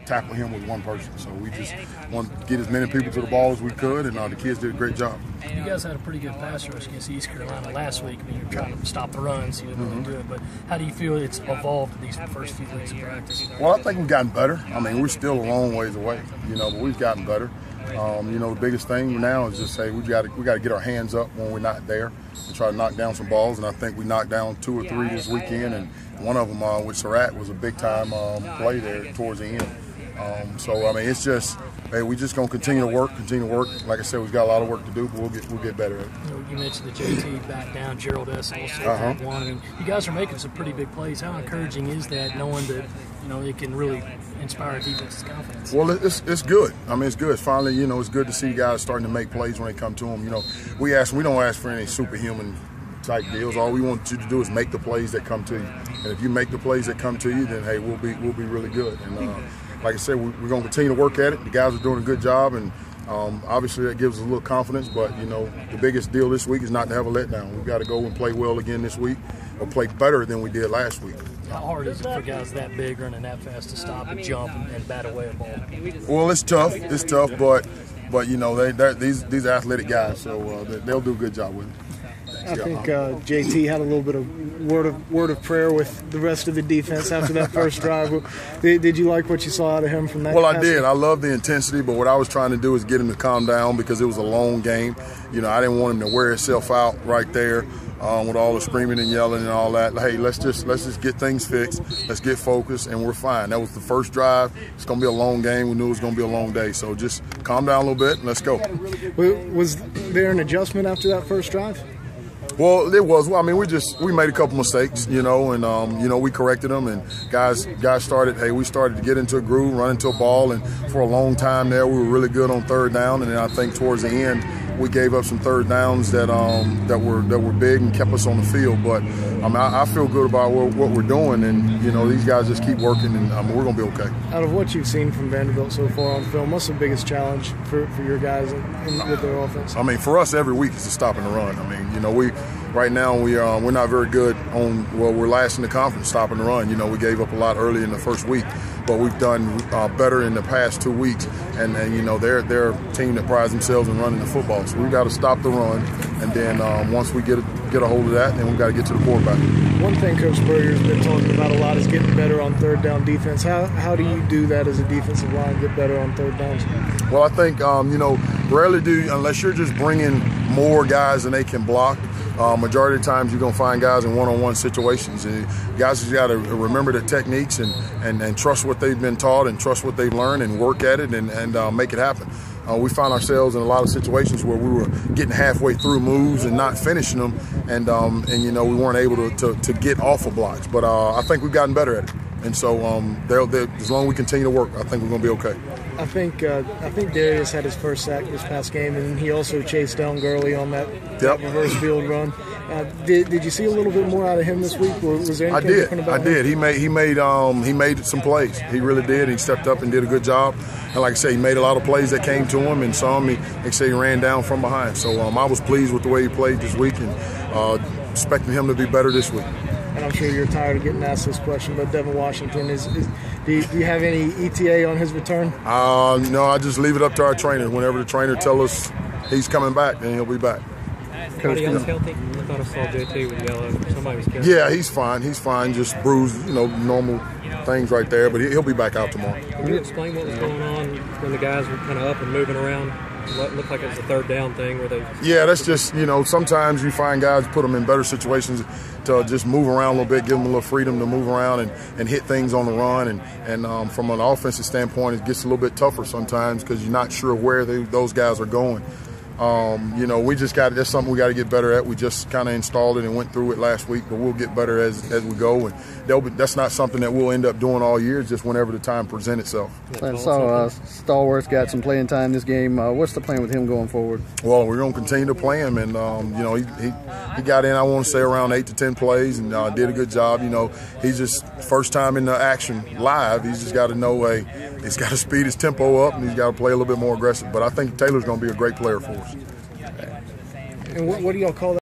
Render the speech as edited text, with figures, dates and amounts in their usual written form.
tackle him with one person. So we just want to get as many people to the ball as we could, and the kids did a great job. You guys had a pretty good pass rush against East Carolina last week. I mean, you were trying to stop the run, so you didn't really do it. But how do you feel it's evolved in these first few weeks of practice? Well, I think we've gotten better. I mean, we're still a long ways away, but we've gotten better. The biggest thing now is just say we got to get our hands up when we're not there and try to knock down some balls. And I think we knocked down 2 or 3 this weekend, and one of them with Surratt was a big-time play there towards the end. It's just, hey, we just gonna continue to work. Like I said, we've got a lot of work to do, but we'll get better at it. You mentioned the JT back down, Gerald S. also had one. I mean, you guys are making some pretty big plays. How encouraging is that, knowing that it can really inspire defense's confidence? Well, it's good. I mean, it's good. Finally, it's good to see guys starting to make plays when they come to them. We don't ask for any superhuman type deals. All we want you to do is make the plays that come to you. And if you make the plays that come to you, then hey, we'll be really good. And like I said, we're going to continue to work at it. The guys are doing a good job, and obviously that gives us a little confidence. But the biggest deal this week is not to have a letdown. We've got to go and play well again this week, or play better than we did last week. How hard is it for guys that big, running that fast, to stop and jump and bat away a ball? Well, it's tough. But these are athletic guys, so they'll do a good job with it. I think JT had a little bit of word of prayer with the rest of the defense after that first drive. Did you like what you saw out of him from that? Well, I did. I love the intensity, but what I was trying to do is get him to calm down because it was a long game. I didn't want him to wear himself out right there with all the screaming and yelling and all that. Hey, let's just get things fixed. Let's get focused, and we're fine. That was the first drive. It's going to be a long game. We knew it was going to be a long day, so just calm down a little bit and let's go. Was there an adjustment after that first drive? Well, it was. Well, I mean, we made a couple mistakes, and we corrected them. And guys started. Hey, we started to get into a groove, run into a ball, and for a long time there, we were really good on third down. And then I think towards the end, we gave up some third downs that were big and kept us on the field. But I feel good about what we're doing, and these guys just keep working, and we're going to be okay. Out of what you've seen from Vanderbilt so far on film, what's the biggest challenge for your guys with their offense? I mean, for us, every week is to stop and run. I mean, right now we're not very good on. Well, we're last in the conference stopping the run. We gave up a lot early in the first week, but we've done better in the past 2 weeks. And they're a team that prides themselves in running the football. So we've got to stop the run, and then once we get a hold of that, then we've got to get to the quarterback. One thing Coach Berger's been talking about a lot is getting better on third down defense. How do you do that as a defensive line, get better on third downs? Well, I think rarely do, unless you're just bringing more guys than they can block. Majority of the times you're going to find guys in one-on-one situations. And guys just got to remember the techniques and trust what they've been taught and trust what they've learned and work at it and make it happen. We found ourselves in a lot of situations where we were getting halfway through moves and not finishing them, and we weren't able to get off of blocks. But I think we've gotten better at it. And so as long as we continue to work, I think we're going to be okay. I think Darius had his first sack this past game, and he also chased down Gurley on that reverse field run. Did you see a little bit more out of him this week? Or was there anything different about him? I did. He made some plays. He really did. He stepped up and did a good job. And like I say, he made a lot of plays that came to him, and saw him. He ran down from behind. So I was pleased with the way he played this week, and expecting him to be better this week. And I'm sure you're tired of getting asked this question, but Devin Washington, do you have any ETA on his return? No, I just leave it up to our trainer. Whenever the trainer tells us he's coming back, then he'll be back. Everybody else healthy? I thought I saw JT with yellow. Somebody was carrying. Yeah, he's fine. He's fine. Just bruised, normal things right there. But he'll be back out tomorrow. Can you explain what was going on when the guys were kind of up and moving around? What looked like it was a third down thing where they. Yeah, that's just sometimes you find guys put them in better situations to just move around a little bit, give them a little freedom to move around and hit things on the run. And from an offensive standpoint, it gets a little bit tougher sometimes because you're not sure where those guys are going. We just that's something we got to get better at. We just kind of installed it and went through it last week, but we'll get better as we go. And that's not something that we'll end up doing all year, just whenever the time presents itself. I saw Stallworth got some playing time this game. What's the plan with him going forward? Well, we're going to continue to play him, and he got in, I want to say, around 8 to 10 plays, and did a good job. He's just first time in the action live. He's just got to know, he's got to speed his tempo up, and he's got to play a little bit more aggressive. But I think Taylor's going to be a great player for us. And what do y'all call that?